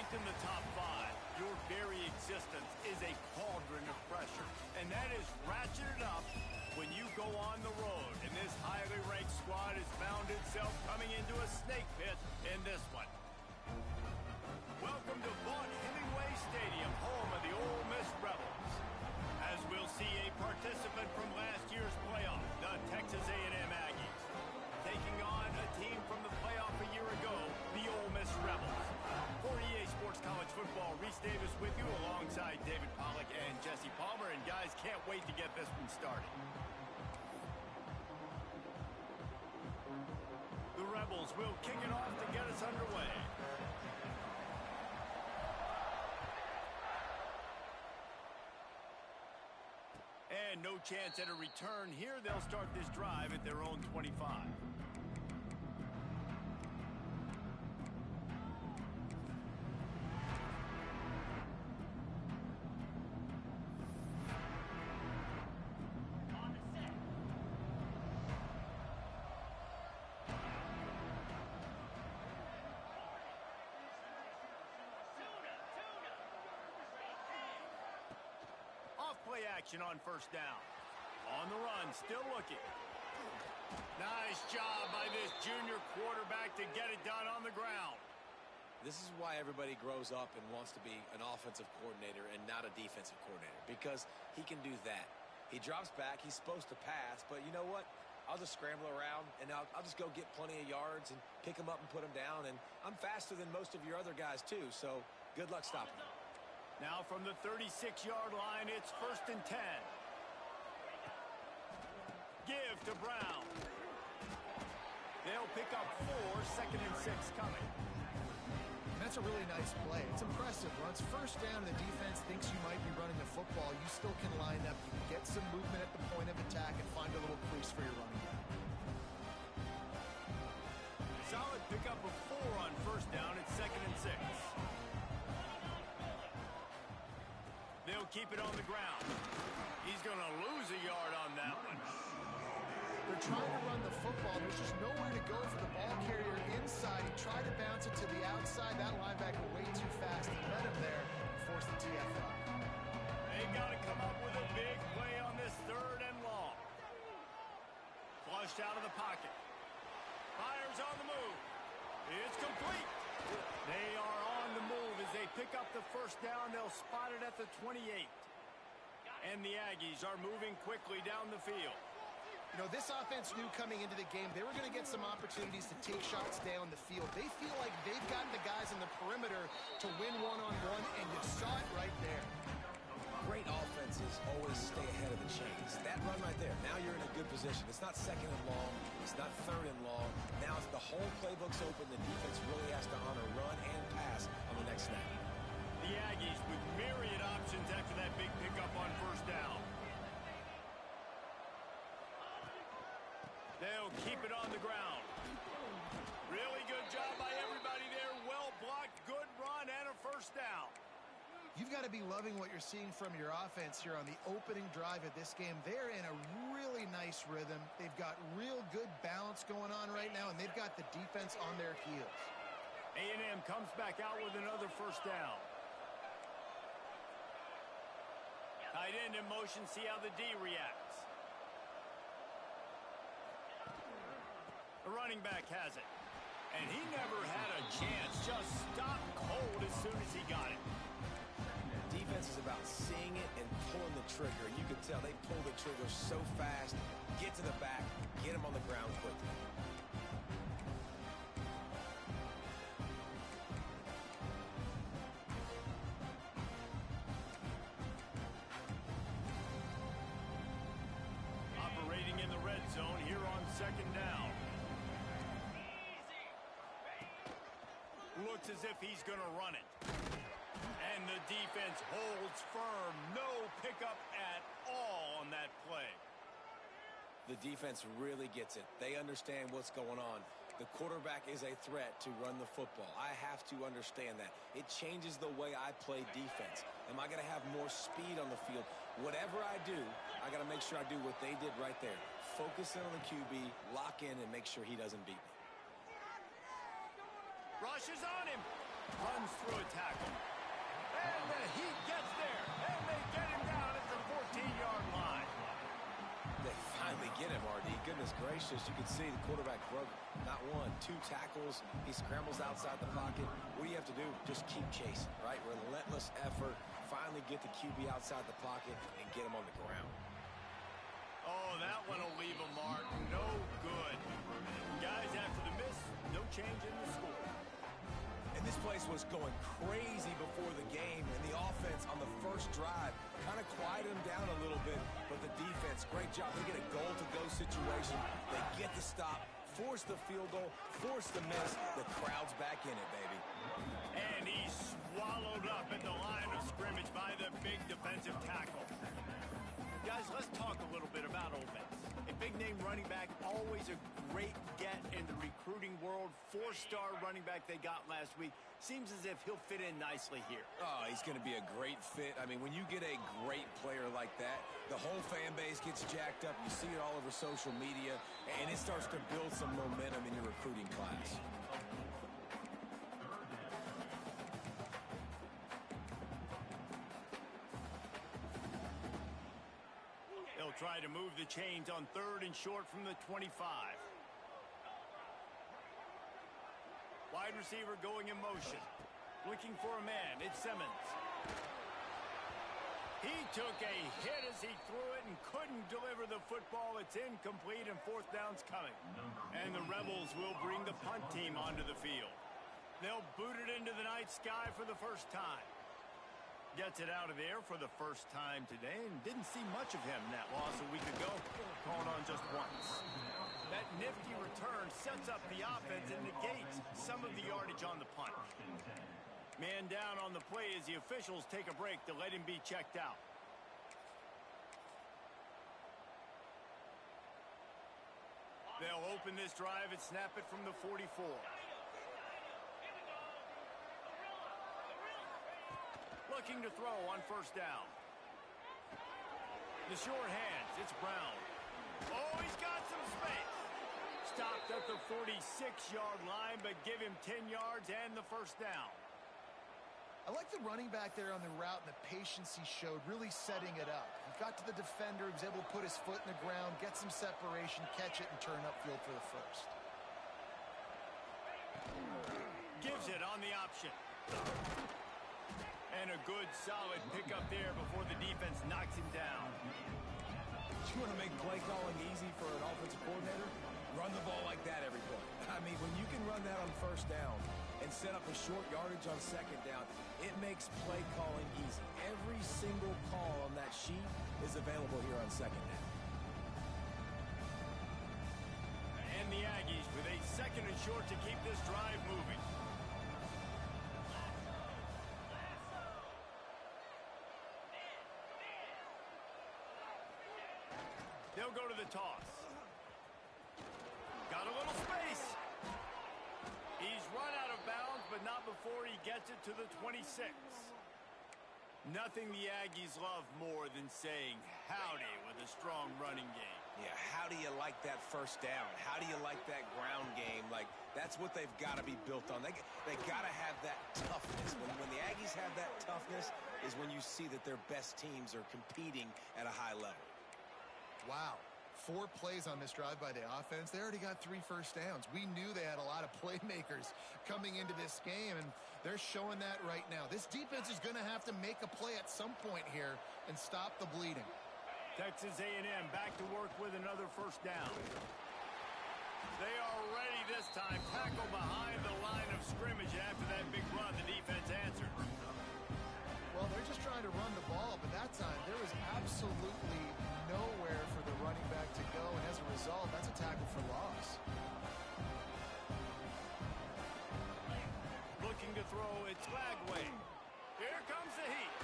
Placed in the top 5, your very existence is a cauldron of pressure. And that is ratcheted up when you go on the road. And this highly ranked squad has found itself coming into a snake pit in this one. Welcome to Vaught-Hemingway Stadium, home of the Ole Miss Rebels. As we'll see a participant from last year's playoff, the Texas A&M Aggies, taking on a team from the playoff a year ago, the Ole Miss Rebels. For EA Sports College Football, Reese Davis with you alongside David Pollack and Jesse Palmer. And guys, can't wait to get this one started. The Rebels will kick it off to get us underway. And no chance at a return here. They'll start this drive at their own 25. Play action on first down. On the run, still looking. Nice job by this junior quarterback to get it done on the ground. This is why everybody grows up and wants to be an offensive coordinator and not a defensive coordinator, because he can do that. He drops back, he's supposed to pass, but you know what? I'll just scramble around, and I'll just go get plenty of yards and pick them up and put them down, and I'm faster than most of your other guys too, so good luck stopping them. Now from the 36-yard line, it's 1st and 10. Give to Brown. They'll pick up 4, 2nd and 6 coming. That's a really nice play. It's impressive. Once first down and the defense thinks you might be running the football, you still can line up. You can get some movement at the point of attack and find a little crease for your running back. Solid pickup of 4 on first down. It's 2nd and 6. They'll keep it on the ground. He's going to lose a yard on that one. They're trying to run the football. There's just nowhere to go for the ball carrier inside. He tried to bounce it to the outside. That linebacker way too fast. He met him there and forced the TFL. They got to come up with a big play on this 3rd and long. Flushed out of the pocket. Fires on the move. It's complete. They are on the move as they pick up the first down. They'll spot it at the 28. And the Aggies are moving quickly down the field. You know, this offense knew coming into the game they were going to get some opportunities to take shots down the field. They feel like they've got the guys in the perimeter to win one-on-one, and you saw it right there. Great offenses always stay ahead of the chains. That run right there, now you're in a good position. It's not 2nd and long. It's not 3rd and long. Now it's the whole playbook's open. The defense really has to honor run and pass on the next snap. The Aggies with myriad options after that big pickup on first down. They'll keep it on the ground. Really good job by everybody there. Well blocked, good run, and a first down. You've got to be loving what you're seeing from your offense here on the opening drive of this game. They're in a really nice rhythm. They've got real good balance going on right now, and they've got the defense on their heels. A&M comes back out with another first down. Tight end in motion, see how the D reacts. The running back has it. And he never had a chance. Just stopped cold as soon as he got it. Defense is about seeing it and pulling the trigger. You can tell they pull the trigger so fast, get to the back, get him on the ground quickly. Operating in the red zone here on 2nd down. Looks as if he's going to run it. And the defense holds firm. No pickup at all on that play. The defense really gets it. They understand what's going on. The quarterback is a threat to run the football. I have to understand that. It changes the way I play defense. Am I going to have more speed on the field? Whatever I do, I got to make sure I do what they did right there. Focus in on the QB, lock in, and make sure he doesn't beat me. rushes on him. Runs through a tackle. And the Heat gets there. And they get him down at the 14-yard line. They finally get him, RD. Goodness gracious. You can see the quarterback broke not one, two tackles. He scrambles outside the pocket. What do you have to do? Just keep chasing, right? Relentless effort. Finally get the QB outside the pocket and get him on the ground. Oh, that one will leave a mark. No good. Guys, after the miss, no change in the score. And this place was going crazy before the game, and the offense on the first drive kind of quieted them down a little bit, but the defense, great job. They get a goal-to-go situation. They get the stop, force the field goal, force the miss. The crowd's back in it, baby. And he's swallowed up at the line of scrimmage by the big defensive tackle. Guys, let's talk a little bit about Ole Miss. A big-name running back, always a great get in the recruiting world. Four-star running back they got last week. Seems as if he'll fit in nicely here. Oh, he's going to be a great fit. I mean, when you get a great player like that, the whole fan base gets jacked up. You see it all over social media, and it starts to build some momentum in your recruiting class. They'll try to move the chains on 3rd and short from the 25. Wide receiver going in motion. Looking for a man. It's Simmons. He took a hit as he threw it and couldn't deliver the football. It's incomplete and 4th down's coming. And the Rebels will bring the punt team onto the field. They'll boot it into the night sky for the first time. Gets it out of there for the first time today and didn't see much of him in that loss a week ago. Called on just once. That nifty return sets up the offense and negates some of the yardage on the punt. Man down on the play as the officials take a break to let him be checked out. They'll open this drive and snap it from the 44. Looking to throw on 1st down. The short hands, it's Brown. Oh, he's got some space. Stopped at the 46-yard line, but give him 10 yards and the 1st down. I like the running back there on the route and the patience he showed, really setting it up. He got to the defender, he was able to put his foot in the ground, get some separation, catch it, and turn upfield for the 1st. Gives it on the option. And a good, solid pickup there before the defense knocks him down. You want to make play calling easy for an offensive coordinator? Run the ball like that every play. I mean, when you can run that on 1st down and set up a short yardage on 2nd down, it makes play calling easy. Every single call on that sheet is available here on 2nd down. And the Aggies with a 2nd and short to keep this drive moving. They'll go to the toss. Got a little space. He's run out of bounds, but not before he gets it to the 26. Nothing the Aggies love more than saying howdy with a strong running game. Yeah, how do you like that 1st down? How do you like that ground game? Like, that's what they've got to be built on. They got to have that toughness. When the Aggies have that toughness is when you see that their best teams are competing at a high level. Wow. 4 plays on this drive by the offense. They already got 3 1st downs. We knew they had a lot of playmakers coming into this game, and they're showing that right now. This defense is going to have to make a play at some point here and stop the bleeding. Texas A&M back to work with another 1st down. They are ready this time. Tackle behind the line of scrimmage. After that big run, the defense answered. Well, they're just trying to run the ball, but that time there was absolutely nowhere for the running back to go, and as a result, that's a tackle for loss. Looking to throw, it's Lagway. Here comes the Heat.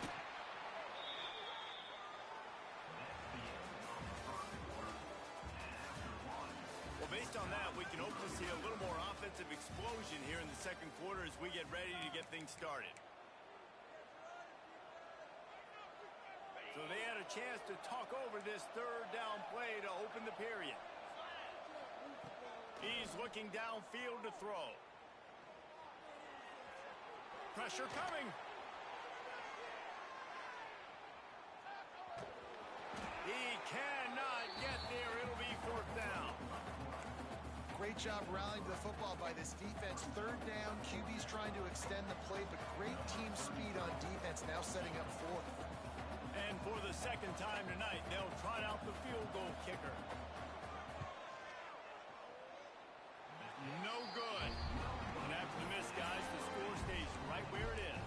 Well, based on that, we can hope to see a little more offensive explosion here in the 2nd quarter as we get ready to get things started. So they had a chance to talk over this 3rd down play to open the period. He's looking downfield to throw. Pressure coming. He cannot get there. It'll be fourth down. Great job rallying to the football by this defense. Third down, QB's trying to extend the play, but great team speed on defense, now setting up fourth. And for the second time tonight, they'll trot out the field goal kicker. No good. And after the miss, guys, the score stays right where it is.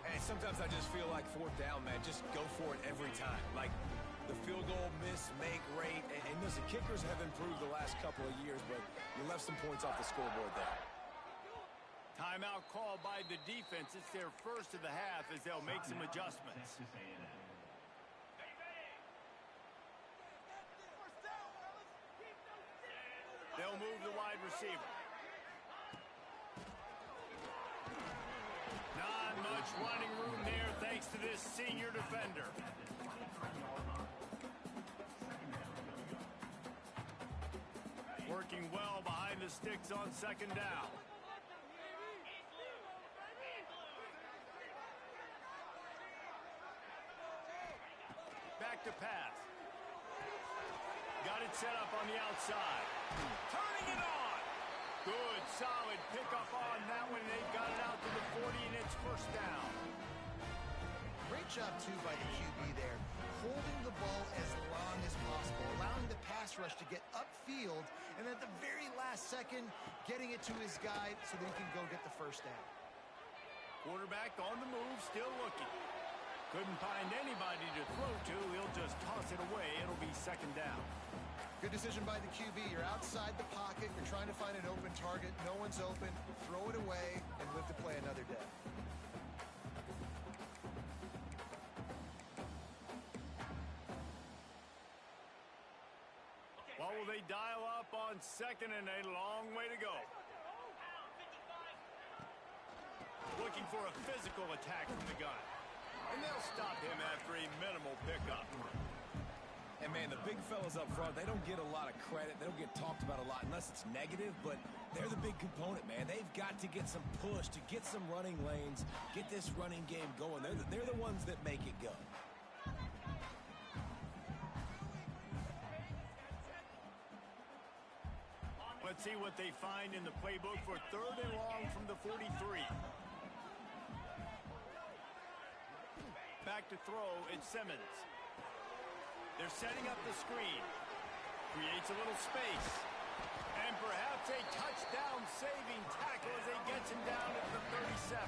And sometimes I just feel like fourth down, man. Just go for it every time. Like the field goal miss, make rate. And listen, kickers have improved the last couple of years, but you left some points off the scoreboard there. Timeout call by the defense. It's their first of the half as they'll make some adjustments. They'll move the wide receiver. Not much running room there thanks to this senior defender. Working well behind the sticks on second down. Back to pass. Got it set up on the outside. Turning it on. Good, solid pickup on that one. They got it out to the 40, and it's first down. Great job, too, by the QB there. Holding the ball as long as possible, allowing the pass rush to get upfield, and at the very last second, getting it to his guy so that he can go get the first down. Quarterback on the move, still looking. Couldn't find anybody to throw to. He'll just toss it away. It'll be second down. Good decision by the QB. You're outside the pocket. You're trying to find an open target. No one's open. Throw it away and live to play another day. What will they dial up on second and a long way to go? Looking for a physical attack from the gun. And they'll stop him after a minimal pickup. And, man, the big fellas up front, they don't get a lot of credit. They don't get talked about a lot unless it's negative, but they're the big component, man. They've got to get some push, to get some running lanes, get this running game going. They're the ones that make it go. Let's see what they find in the playbook for third and long from the 43. Back to throw, it's Simmons. They're setting up the screen. Creates a little space. And perhaps a touchdown-saving tackle as he gets him down at the 37.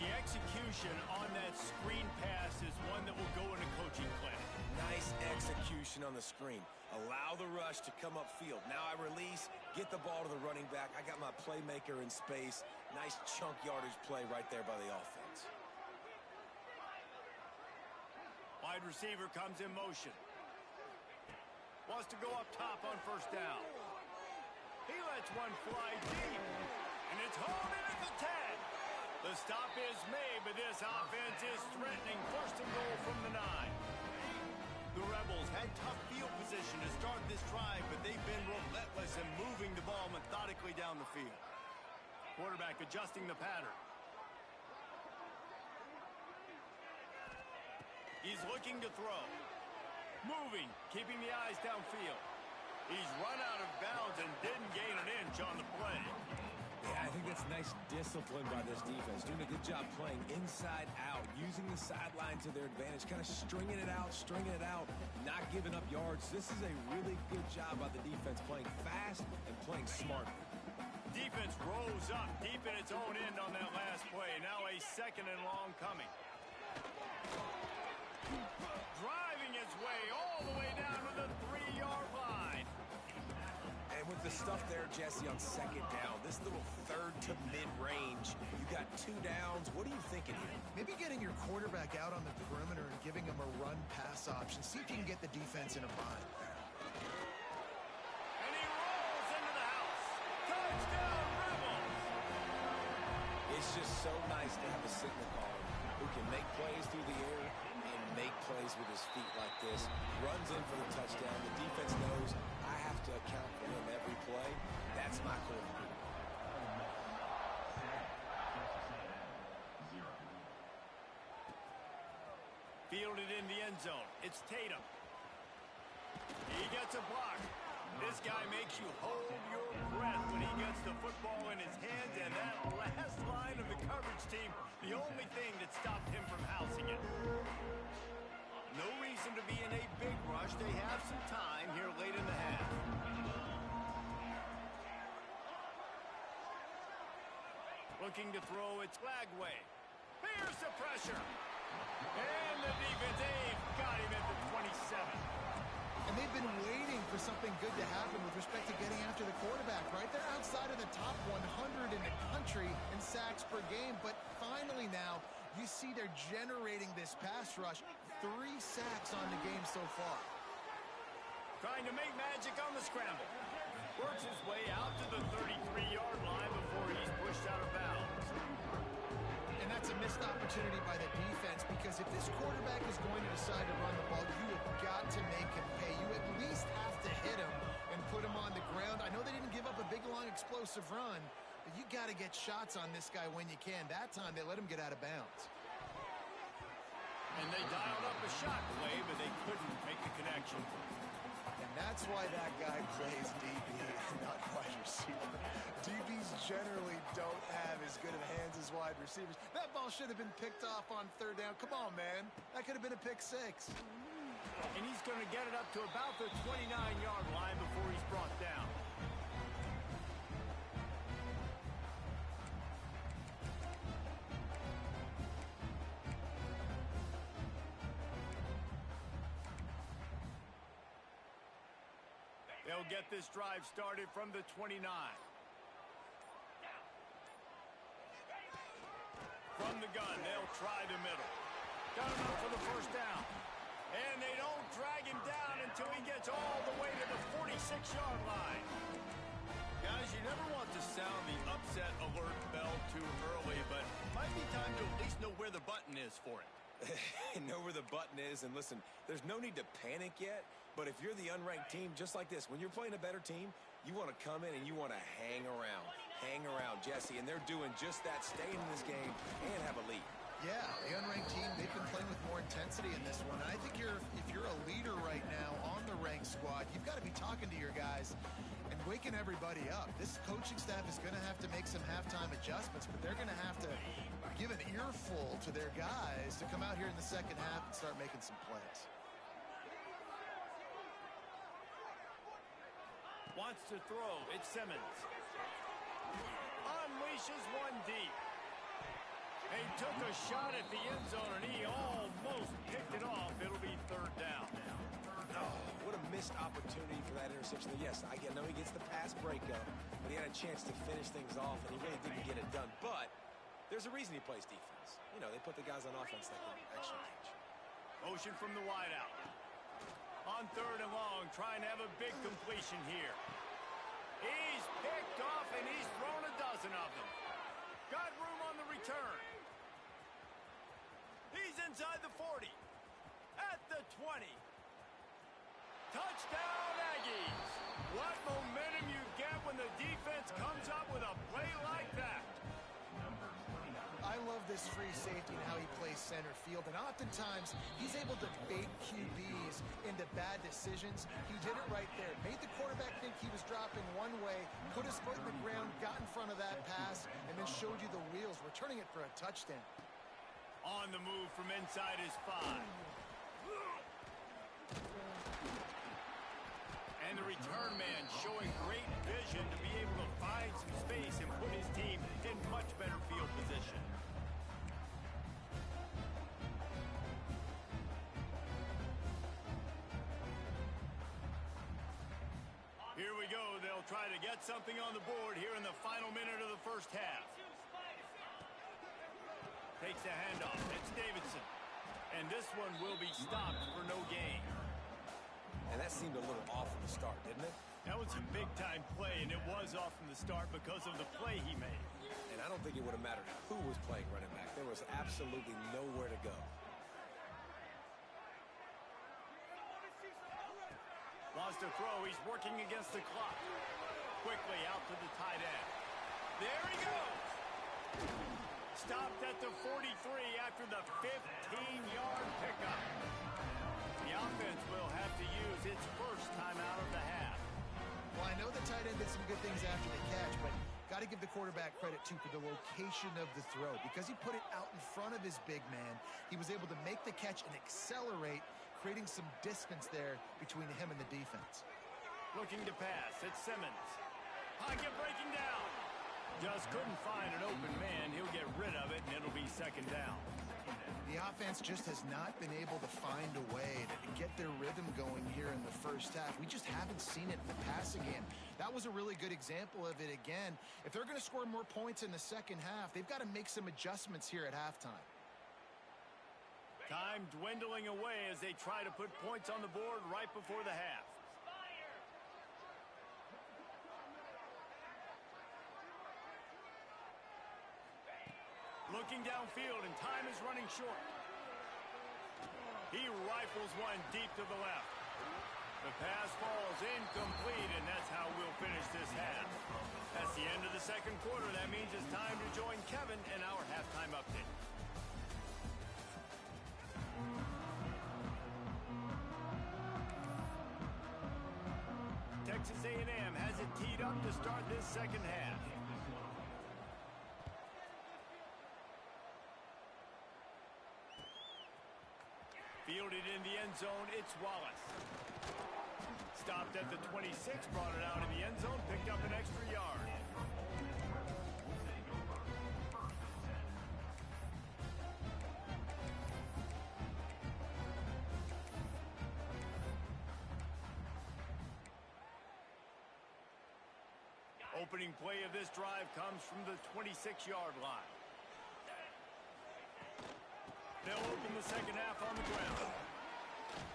The execution on that screen pass is one that will go in a coaching clinic. Nice execution on the screen. Allow the rush to come upfield. Now I release, get the ball to the running back. I got my playmaker in space. Nice chunk yardage play right there by the offense. Wide receiver comes in motion. Wants to go up top on first down. He lets one fly deep. And it's hauled in at the 10. The stop is made, but this offense is threatening first and goal from the 9. The Rebels had tough field position to start this drive, but they've been relentless in moving the ball methodically down the field. Quarterback adjusting the pattern. He's looking to throw. Moving, keeping the eyes downfield. He's run out of bounds and didn't gain an inch on the play. Yeah, I think that's nice discipline by this defense. Doing a good job playing inside out, using the sideline to their advantage, kind of stringing it out, not giving up yards. This is a really good job by the defense, playing fast and playing smart. Defense rose up deep in its own end on that last play. Now a second and long coming. Driving his way all the way down to the 3-yard line. And with the stuff there, Jesse, on second down, this little third to mid-range, you got 2 downs. What are you thinking here? Maybe getting your quarterback out on the perimeter and giving him a run-pass option. See if you can get the defense in a bind. And he rolls into the house. Touchdown, Rebels! It's just so nice to have a signal caller who can make plays through the air and make plays with his feet like this. Runs in for the touchdown. The defense knows I have to account for him every play. That's my quarterback. fielded in the end zone. It's Tatum. He gets a block. This guy makes you hold your breath when he gets the football in his hands, and that last line of the coverage team, the only thing that stopped him from housing it. No reason to be in a big rush. They have some time here late in the half. Looking to throw, it's Lagway. Here's the pressure. And the defense, they've got him at the 27. And they've been waiting for something good to happen with respect to getting after the quarterback, right? They're outside of the top 100 in the country in sacks per game, but finally now you see they're generating this pass rush. 3 sacks on the game so far. Trying to make magic on the scramble. Works his way out to the 33-yard line before he's pushed out of bounds. And that's a missed opportunity by the defense, because if this quarterback is going to decide to run the ball, you have got to make him pay. You at least have to hit him and put him on the ground. I know they didn't give up a big, long, explosive run, but you got to get shots on this guy when you can. That time they let him get out of bounds. And they dialed up a shot play, but they couldn't make the connection. And that's why that guy plays DB, not wide receiver. DBs generally don't have as good of hands as wide receivers. That ball should have been picked off on 3rd down. Come on, man. That could have been a pick 6. And he's going to get it up to about the 29-yard line before he's brought down. They'll get this drive started from the 29. From the gun, they'll try the middle. Got him up for the 1st down. And they don't drag him down until he gets all the way to the 46-yard line. Guys, you never want to sound the upset alert bell too early, but might be time to at least know where the button is for it. Know where the button is, and listen, there's no need to panic yet, but if you're the unranked team, just like this, when you're playing a better team, you want to come in and you want to hang around, Jesse, and they're doing just that, staying in this game and have a lead. Yeah, the unranked team, they've been playing with more intensity in this one. And I think if you're a leader right now on the ranked squad, you've got to be talking to your guys and waking everybody up. This coaching staff is going to have to make some halftime adjustments, but they're going to have to give an earful to their guys to come out here in the second half and start making some plays. Wants to throw. It's Simmons. Unleashes one deep. He took a shot at the end zone, and he almost picked it off. It'll be 3rd down. Oh, what a missed opportunity for that interception. Yes, I know he gets the pass breakup, but he had a chance to finish things off, and he really didn't get it done. But there's a reason he plays defense. You know, they put the guys on offense that can actually catch. Motion from the wideout. On 3rd and long, trying to have a big completion here. He's picked off, and he's thrown a dozen of them. Got room on the return. He's inside the 40. At the 20. Touchdown, Aggies. What momentum you get when the defense comes up with a play like that. I love this free safety and how he plays center field, and oftentimes he's able to bait QBs into bad decisions. He did it right there. Made the quarterback think he was dropping one way, put his foot in the ground, got in front of that pass, and then showed you the wheels, returning it for a touchdown. On the move from inside his 5. And the return man showing great vision to be able to find some space and put his team in much better field position. Here we go. They'll try to get something on the board here in the final minute of the 1st half. Takes a handoff. It's Davidson. And this one will be stopped for no gain. And that seemed a little off from the start, didn't it? That was a big-time play, and it was off from the start because of the play he made. And I don't think it would have mattered who was playing running back. There was absolutely nowhere to go. Lost a throw. He's working against the clock. Quickly out to the tight end. There he goes. Stopped at the 43 after the 15-yard pickup. The offense will have to use its first timeout of the half. Well, I know the tight end did some good things after the catch, but got to give the quarterback credit, too, for the location of the throw. Because he put it out in front of his big man, he was able to make the catch and accelerate, creating some distance there between him and the defense. Looking to pass. It's Simmons. Pocket breaking down. Just couldn't find an open man. He'll get rid of it, and it'll be second down. The offense just has not been able to find a way to get their rhythm going here in the first half. We just haven't seen it in the passing game. That was a really good example of it again. If they're going to score more points in the second half, they've got to make some adjustments here at halftime. Time dwindling away as they try to put points on the board right before the half. Looking downfield, and time is running short. He rifles one deep to the left. The pass falls incomplete, and that's how we'll finish this half. That's the end of the second quarter. That means it's time to join Kevin in our halftime update. Texas A&M has it teed up to start this second half. Fielded in the end zone, it's Wallace. Stopped at the 26, brought it out in the end zone, picked up an extra yard. Opening play of this drive comes from the 26-yard line. They'll open the second half on the ground.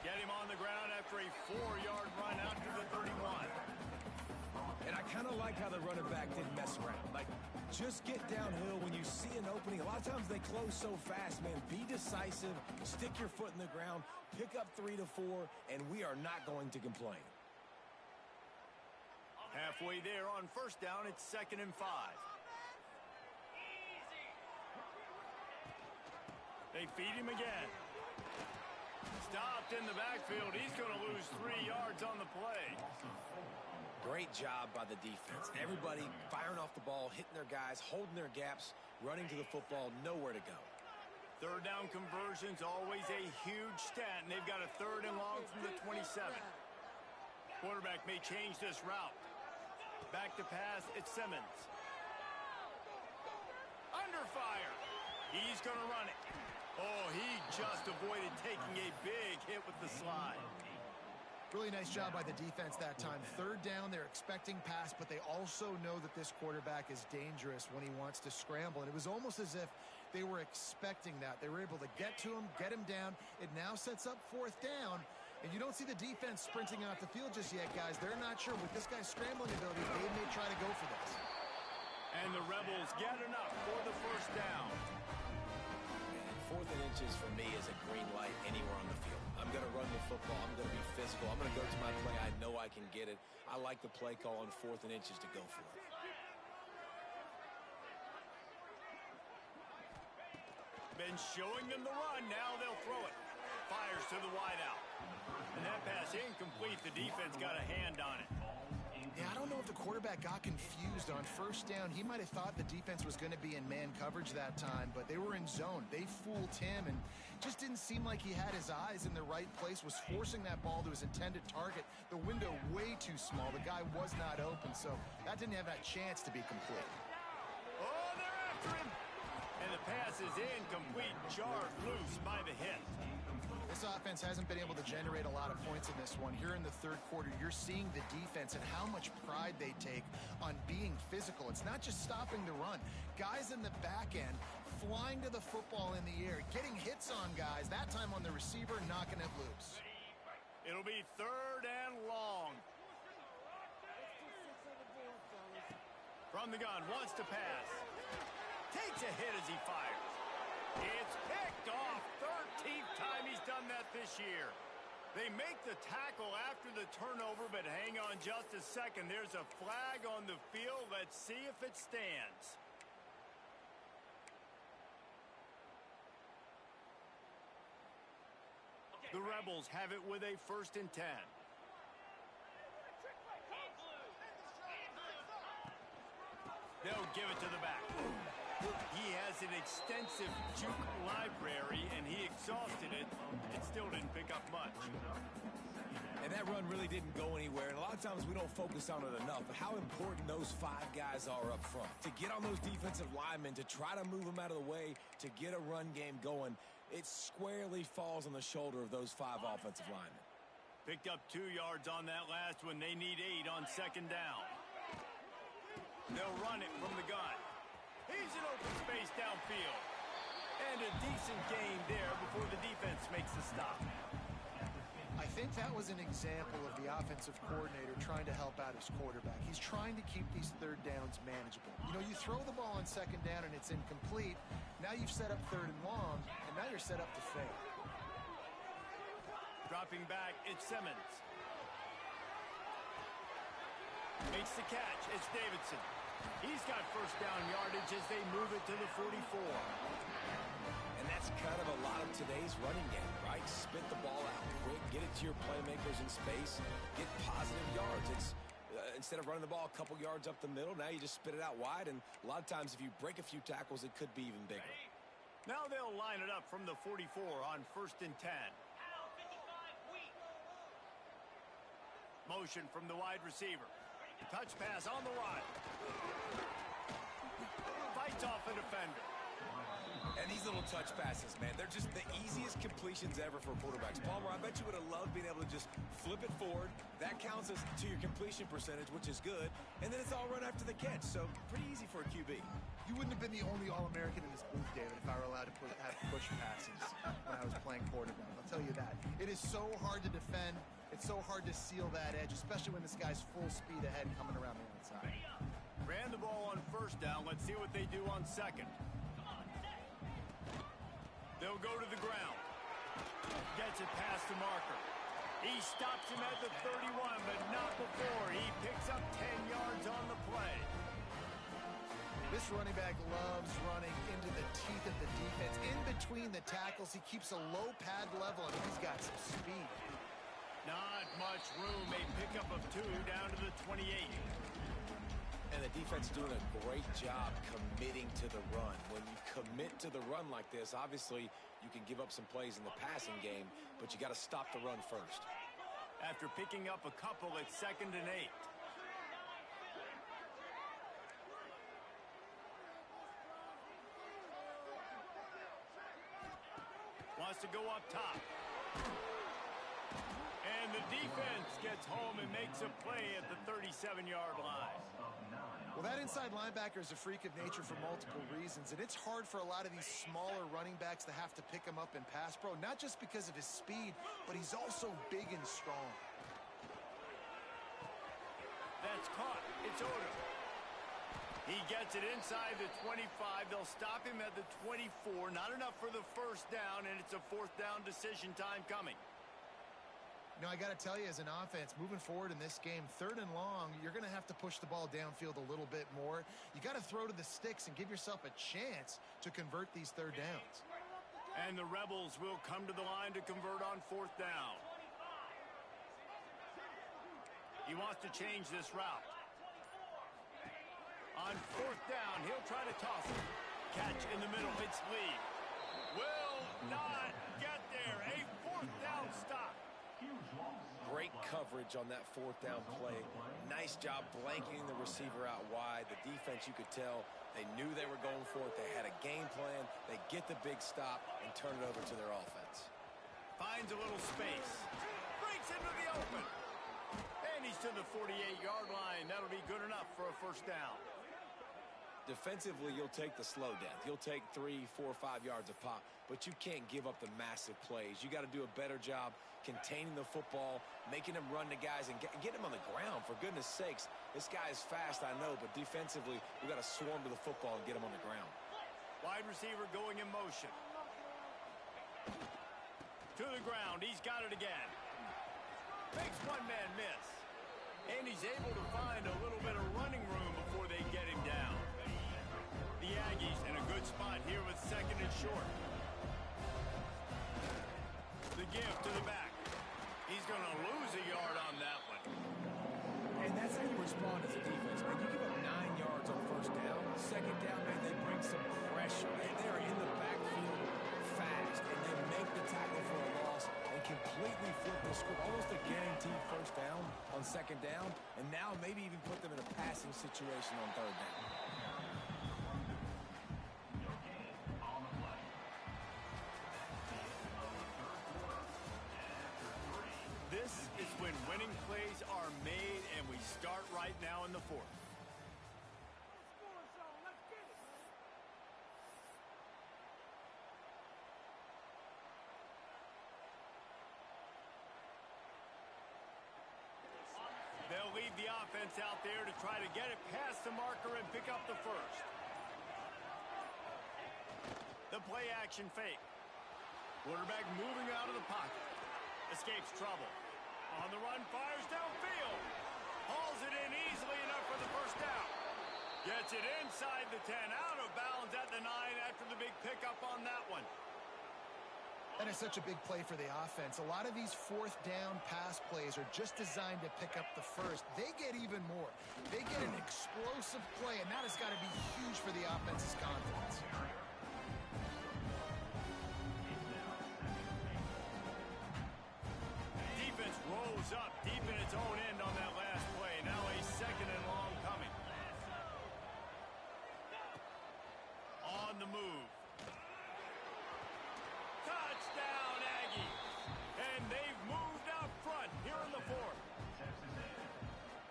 Get him on the ground after a 4-yard run out to the 31. And I kind of like how the running back didn't mess around. Like, just get downhill when you see an opening. A lot of times they close so fast, man. Be decisive, stick your foot in the ground, pick up 3 to 4, and we are not going to complain. Halfway there on first down, it's 2nd and 5. They feed him again. Stopped in the backfield. He's going to lose 3 yards on the play. Great job by the defense. Everybody firing off the ball, hitting their guys, holding their gaps, running to the football, nowhere to go. Third down conversion's always a huge stat, and they've got a 3rd and long from the 27. Quarterback may change this route. Back to pass, it's Simmons. Under fire. He's going to run it. Oh, he just avoided taking a big hit with the slide. Really nice job by the defense that time. 3rd down, they're expecting pass, but they also know that this quarterback is dangerous when he wants to scramble. And it was almost as if they were expecting that. They were able to get to him, get him down. It now sets up 4th down. And you don't see the defense sprinting out the field just yet, guys. They're not sure. With this guy's scrambling ability, they may try to go for this. And the Rebels get enough for the 1st down. 4th and inches for me is a green light anywhere on the field. I'm going to run the football. I'm going to be physical. I'm going to go to my play. I know I can get it. I like the play call on 4th and inches to go for it. Been showing them the run. Now they'll throw it. Fires to the wideout. And that pass incomplete. The defense got a hand on it. Yeah, I don't know if the quarterback got confused on 1st down. He might have thought the defense was going to be in man coverage that time, but they were in zone. They fooled him and just didn't seem like he had his eyes in the right place, was forcing that ball to his intended target. The window way too small. The guy was not open, so that didn't have that chance to be complete. Oh, they're after him. And the pass is incomplete, jarred loose by the hit. This offense hasn't been able to generate a lot of points in this one. Here in the 3rd quarter, you're seeing the defense and how much pride they take on being physical. It's not just stopping the run. Guys in the back end flying to the football in the air, getting hits on guys, that time on the receiver, knocking it loose. It'll be 3rd and long. From the gun, wants to pass. Takes a hit as he fires. It's picked off. 13th time he's done that this year. They make the tackle after the turnover, but hang on just a second. There's a flag on the field. Let's see if it stands. The Rebels have it with a 1st and 10. They'll give it to the back. He has an extensive juke library, and he exhausted it. It still didn't pick up much. And that run really didn't go anywhere. And a lot of times we don't focus on it enough. But how important those 5 guys are up front. To get on those defensive linemen, to try to move them out of the way, to get a run game going, it squarely falls on the shoulder of those 5 offensive linemen. Picked up 2 yards on that last one. They need 8 on 2nd down. They'll run it from the gun. He's in open space downfield. And a decent gain there before the defense makes the stop. I think that was an example of the offensive coordinator trying to help out his quarterback. He's trying to keep these 3rd downs manageable. You know, you throw the ball on 2nd down and it's incomplete. Now you've set up 3rd and long, and now you're set up to fail. Dropping back, it's Simmons. Makes the catch. It's Davidson. He's got 1st down yardage as they move it to the 44. And that's kind of a lot of today's running game, right? Spit the ball out quick, get it to your playmakers in space, get positive yards. It's instead of running the ball a couple yards up the middle, now you just spit it out wide. And a lot of times if you break a few tackles, it could be even bigger. Now they'll line it up from the 44 on 1st and 10. Motion from the wide receiver. Touch pass on the right. Fights off a defender. And these little touch passes, man, they're just the easiest completions ever for quarterbacks. Palmer, I bet you would have loved being able to just flip it forward. That counts as to your completion percentage, which is good. And then it's all run after the catch, so pretty easy for a QB. You wouldn't have been the only All-American in this booth, David, if I were allowed to have push passes when I was playing quarterback. I'll tell you that. It is so hard to defend. It's so hard to seal that edge, especially when this guy's full speed ahead coming around the outside. Ran the ball on 1st down. Let's see what they do on 2nd. They'll go to the ground. Gets it past the marker. He stops him at the 31, but not before. He picks up 10 yards on the play. This running back loves running into the teeth of the defense. In between the tackles, he keeps a low pad level, and he's got some speed. Not much room. A pickup of 2 down to the 28. And the defense doing a great job committing to the run. When you commit to the run like this, obviously you can give up some plays in the passing game, but you got to stop the run first. After picking up a couple, it's 2nd and 8. Wants to go up top. And the defense gets home and makes a play at the 37-yard line. Well, that inside linebacker is a freak of nature for multiple reasons, and it's hard for a lot of these smaller running backs to have to pick him up in pass pro, not just because of his speed, but he's also big and strong. That's caught. It's Odom. He gets it inside the 25. They'll stop him at the 24. Not enough for the 1st down, and it's a 4th down decision time coming. You know, I got to tell you, as an offense, moving forward in this game, 3rd and long, you're going to have to push the ball downfield a little bit more. You got to throw to the sticks and give yourself a chance to convert these 3rd downs. And the Rebels will come to the line to convert on 4th down. He wants to change this route. On 4th down, he'll try to toss it. Catch in the middle. It's Lee. Will not get there. A 4th down stop. Great coverage on that 4th down play. Nice job blanketing the receiver out wide. The defense, you could tell, they knew they were going for it. They had a game plan. They get the big stop and turn it over to their offense. Finds a little space. Breaks into the open. And he's to the 48-yard line. That'll be good enough for a 1st down. Defensively, you'll take the slow death. You'll take 3, 4, 5 yards of pop, but you can't give up the massive plays. You got to do a better job containing the football, making him run to guys, and get him on the ground. For goodness sakes, this guy is fast, I know, but defensively, we got to swarm to the football and get him on the ground. Wide receiver going in motion. To the ground. He's got it again. Makes one-man miss. And he's able to find a little bit of running room before they get him down. The Aggies in a good spot here with 2nd and short. The give to the back. He's going to lose a yard on that one. And that's how you respond as a defense, man. You give up 9 yards on first down. Second down, man, they bring some pressure. They're in the backfield fast, and they make the tackle for a loss and completely flip the script. Almost a guaranteed first down on second down, and now maybe even put them in a passing situation on third down. This is when winning plays are made, and we start right now in the fourth. They'll leave the offense out there to try to get it past the marker and pick up the first. The play action fake. Quarterback moving out of the pocket. Escapes trouble. On the run, fires downfield. Hauls it in easily enough for the first down. Gets it inside the 10, out of bounds at the 9 after the big pickup on that one. That is such a big play for the offense. A lot of these fourth down pass plays are just designed to pick up the first. They get even more. They get an explosive play, and that has got to be huge for the offense's confidence. Defense rolls up deep in its own end on that last play. Now a second and long coming. On the move. Touchdown, Aggies. And they've moved out front here in the fourth.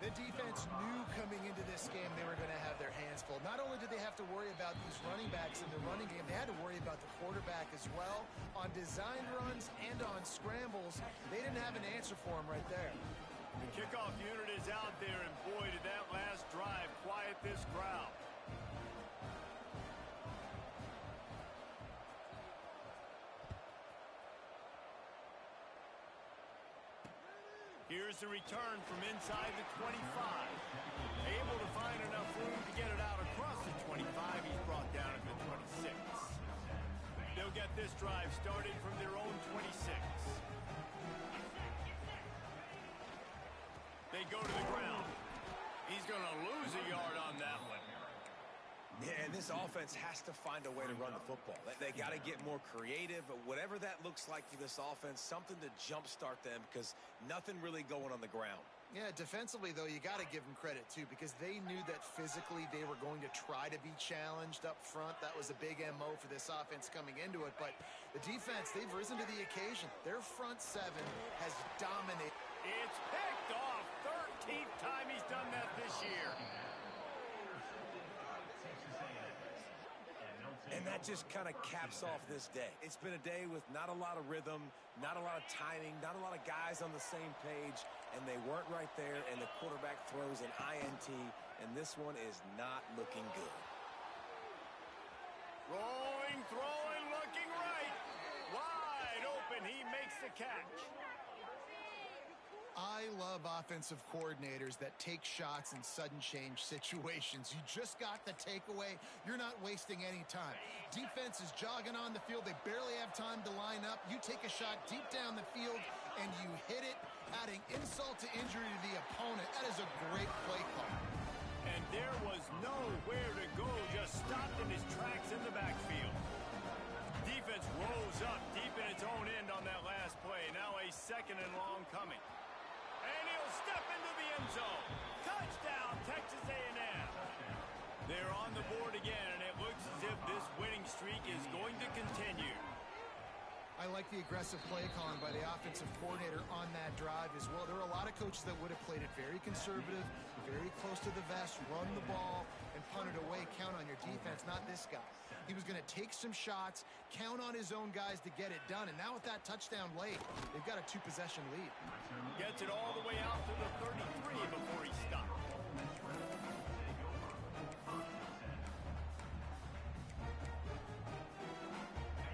The defense knew coming into this game they were going to have their hands full. Not only did they have to worry about these running backs in the running game, they had to worry about the quarterback as well. On designed runs and on scrambles, they didn't have an answer for him right there. The kickoff unit is out there, and boy, did that last drive quiet this crowd. Here's the return from inside the 25. Able to find enough room to get it out across the 25. He's brought down at the 26. They'll get this drive started from their own 26. They go to the ground. He's going to lose a yard on that one. Yeah, and this offense has to find a way to run the football. They got to get more creative, but whatever that looks like for this offense, something to jumpstart them because nothing really going on the ground. Yeah, defensively, though, you got to give them credit, too, because they knew that physically they were going to try to be challenged up front. That was a big MO for this offense coming into it. But the defense, they've risen to the occasion. Their front seven has dominated. It's picked off. 13th time he's done that this year. And that just kind of caps off this day. It's been a day with not a lot of rhythm, not a lot of timing, not a lot of guys on the same page, and they weren't right there, and the quarterback throws an INT, and this one is not looking good. Rolling, throwing, looking right. Wide open, he makes the catch. I love offensive coordinators that take shots in sudden change situations. You just got the takeaway. You're not wasting any time. Defense is jogging on the field. They barely have time to line up. You take a shot deep down the field, and you hit it, adding insult to injury to the opponent. That is a great play call. And there was nowhere to go, just stopped in his tracks in the backfield. Defense rose up deep in its own end on that last play. Now a second and long coming. And he'll step into the end zone. Touchdown, Texas A&M. They're on the board again, and it looks as if this winning streak is going to continue. I like the aggressive play calling by the offensive coordinator on that drive as well. There are a lot of coaches that would have played it very conservative, very close to the vest, run the ball, and punt it away. Count on your defense, not this guy. He was going to take some shots, count on his own guys to get it done. And now with that touchdown late, they've got a 2-possession lead. Gets it all the way out to the 33 before he stopped.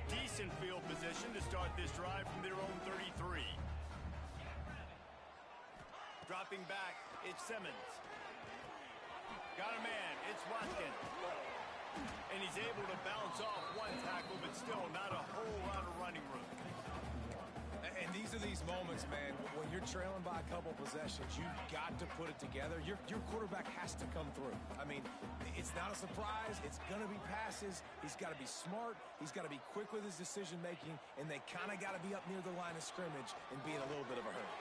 Decent field position to start this drive from their own 33. Dropping back, it's Simmons. Got a man, it's Watkins. And he's able to bounce off one tackle, but still not a whole lot of running room. And these are these moments, man, when you're trailing by a couple possessions, you've got to put it together. Your quarterback has to come through. I mean, it's not a surprise. It's going to be passes. He's got to be smart. He's got to be quick with his decision-making, and they kind of got to be up near the line of scrimmage and be in a little bit of a hurry.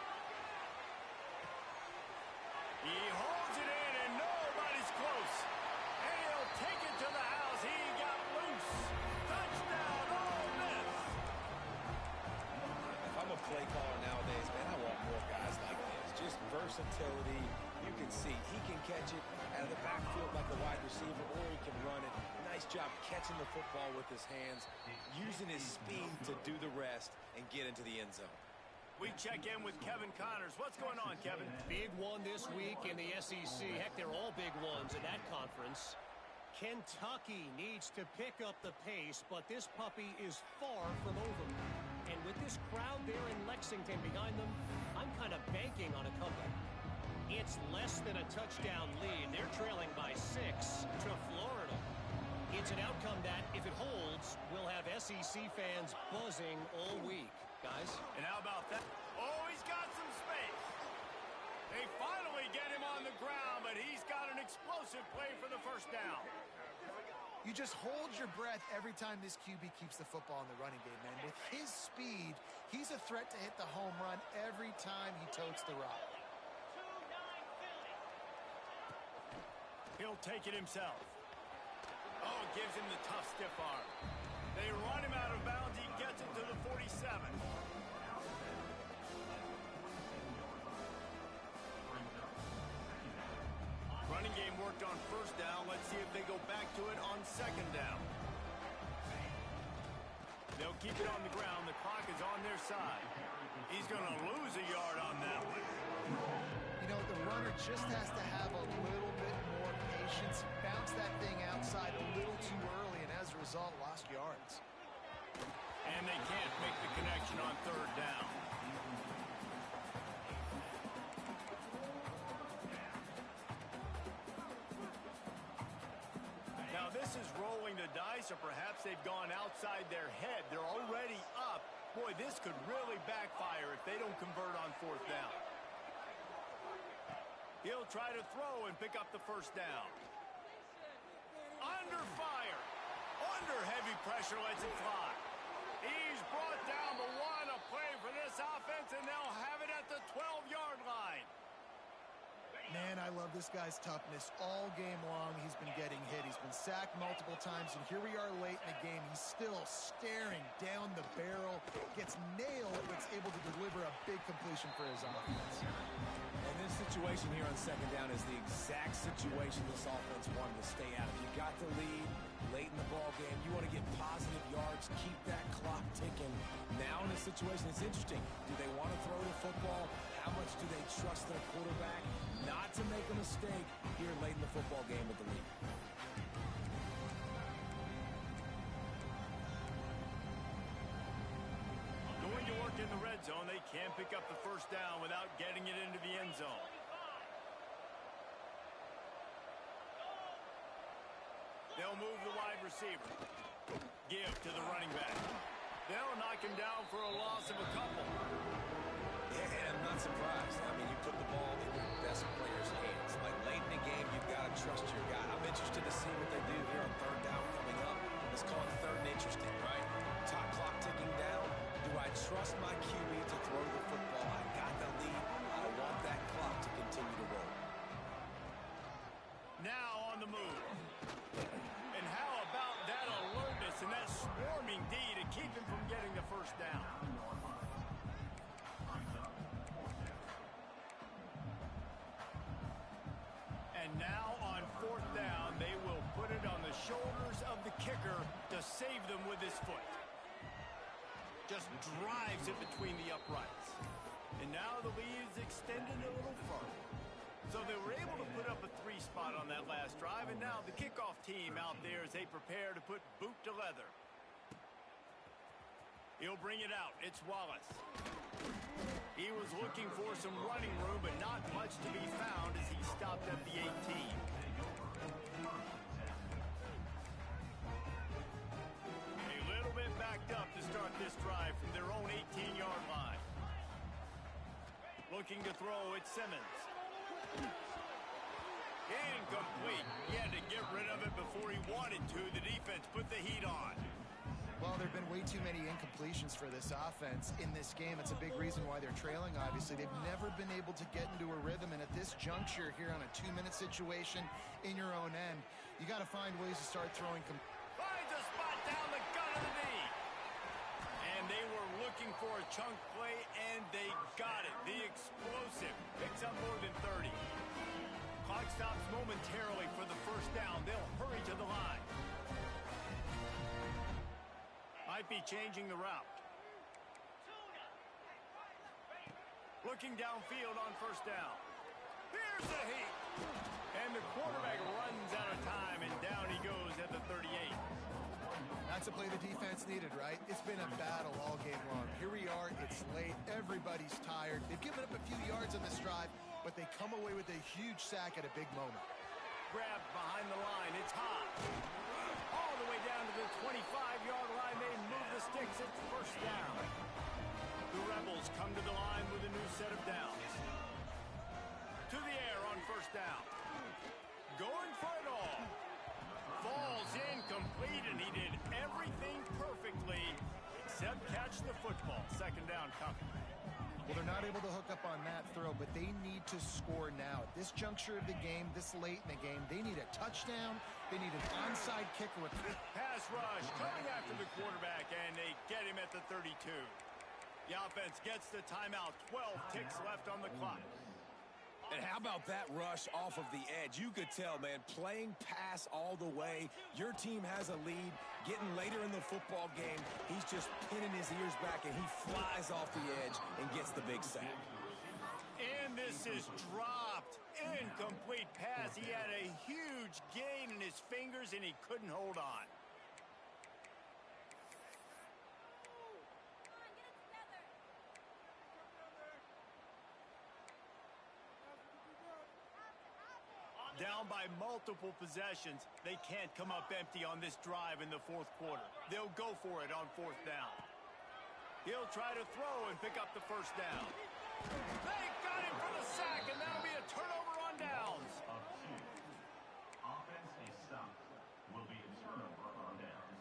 He holds it in, and nobody's close. And he'll take it to the house. He got loose. Touchdown, Ole Miss. If I'm a play caller nowadays, man, I want more guys like this. Just versatility. You can see he can catch it out of the backfield like a wide receiver, or he can run it. Nice job catching the football with his hands, using his speed to do the rest and get into the end zone. We check in with Kevin Connors. What's going on, Kevin? Big one this week in the SEC. Heck, they're all big ones in that conference. Kentucky needs to pick up the pace, but this puppy is far from over. And with this crowd there in Lexington behind them, I'm kind of banking on a comeback. It's less than a touchdown lead. They're trailing by 6 to Florida. It's an outcome that, if it holds, will have SEC fans buzzing all week. Guys? And how about that? Oh, he's got some space. They finally get him on the ground, but he's got an explosive play for the first down. You just hold your breath every time this QB keeps the football in the running game, man. With his speed, he's a threat to hit the home run every time he totes the rock. He'll take it himself. Oh, gives him the tough stiff arm. They run him out of bounds. He gets it to the 47. Running game worked on first down. Let's see if they go back to it on second down. They'll keep it on the ground. The clock is on their side. He's going to lose a yard on that one. You know, the runner just has to have a little bit more patience. Bounce that thing outside a little too early, and as a result, lost yards. And they can't make the connection on third down. Now this is rolling the dice, or perhaps they've gone outside their head. They're already up. Boy, this could really backfire if they don't convert on fourth down. He'll try to throw and pick up the first down. Under fire. Under heavy pressure, lets it fly. He's brought down the one. A play for this offense, and they'll have it at the 12-yard line. Man, I love this guy's toughness. All game long, he's been getting hit. He's been sacked multiple times, and here we are late in the game. He's still staring down the barrel, gets nailed, but is able to deliver a big completion for his offense. And this situation here on second down is the exact situation this offense wanted to stay out of. You got the lead late in the ball game. You want to get positive yards, keep that clock ticking. Now in this situation, it's interesting. Do they want to throw the football? How much do they trust their quarterback not to make a mistake here late in the football game with the lead? Going to work in the red zone. They can't pick up the first down without getting it into the end zone. They'll move the wide receiver. Give to the running back. They'll knock him down for a loss of a couple. Yeah, and I'm not surprised. I mean, you put the ball in your best player's hands. Like late in the game, you've got to trust your guy. I'm interested to see what they do here on third down coming up. Let's call it third and interesting, right? Top clock ticking down. Do I trust my QB to throw the football? I got the lead. I want that clock to continue to roll. Now on the move. And how about that alertness and that swarming D to keep him from getting the first down? And now on fourth down, they will put it on the shoulders of the kicker to save them with his foot. Just drives it between the uprights. And now the lead is extended a little further. So they were able to put up a 3-spot on that last drive, and now the kickoff team out there as they prepare to put boot to leather. He'll bring it out. It's Wallace. He was looking for some running room, but not much to be found as he stopped at the 18. A little bit backed up to start this drive from their own 18-yard line. Looking to throw, it's Simmons. Incomplete. He had to get rid of it before he wanted to. The defense put the heat on. Well, there have been way too many incompletions for this offense in this game. It's a big reason why they're trailing, obviously. They've never been able to get into a rhythm, and at this juncture here on a 2-minute situation in your own end, you got to find ways to start throwing. Finds a spot down the gut of the knee. And they were looking for a chunk play, and they got it. The explosive picks up more than 30. Clock stops momentarily for the first down. They'll hurry to the line. Might be changing the route. Looking downfield on first down. Here's the heat. And the quarterback runs out of time, and down he goes at the 38. That's a play the defense needed, right? It's been a battle all game long. Here we are. It's late. Everybody's tired. They've given up a few yards on this drive, but they come away with a huge sack at a big moment. Grabbed behind the line. It's hot. All the way down to the 25-yard line. They move the sticks. It's first down. The Rebels come to the line with a new set of downs. To the air on first down. Going for it all. Falls incomplete, and he did everything perfectly except catch the football. Second down coming. Well, they're not able to hook up on that throw, but they need to score now. At this juncture of the game, this late in the game, they need a touchdown. They need an onside kick or a pass rush coming after the quarterback, and they get him at the 32. The offense gets the timeout. 12 ticks left on the clock. And how about that rush off of the edge? You could tell, man, playing pass all the way. Your team has a lead. Getting later in the football game, he's just pinning his ears back, and he flies off the edge and gets the big sack. And this is dropped. Incomplete pass. He had a huge gain in his fingers, and he couldn't hold on. Down by multiple possessions, they can't come up empty on this drive in the fourth quarter. They'll go for it on fourth down. He'll try to throw and pick up the first down. They got him for the sack, and that'll be a turnover on downs. Offense is stopped. Will be a turnover on downs.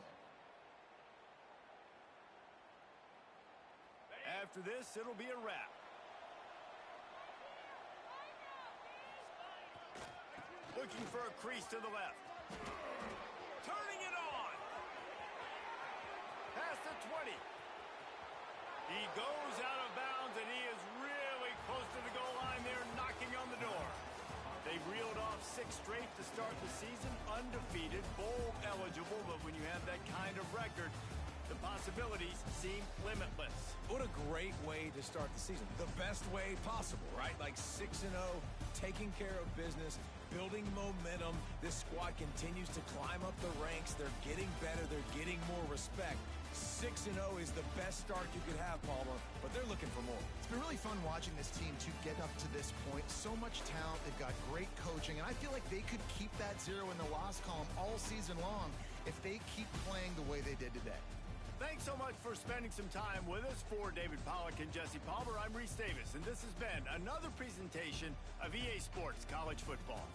After this, it'll be a wrap. Looking for a crease to the left. Turning it on. Past the 20. He goes out of bounds, and he is really close to the goal line there, knocking on the door. They've reeled off 6 straight to start the season, undefeated, bowl eligible, but when you have that kind of record, the possibilities seem limitless. What a great way to start the season. The best way possible, right? Like 6-0, taking care of business, building momentum. This squad continues to climb up the ranks. They're getting better. They're getting more respect. 6-0 is the best start you could have, Palmer, but they're looking for more. It's been really fun watching this team to get up to this point. So much talent. They've got great coaching, and I feel like they could keep that 0 in the loss column all season long if they keep playing the way they did today. Thanks so much for spending some time with us. For David Pollack and Jesse Palmer, I'm Reese Davis, and this has been another presentation of EA Sports College Football.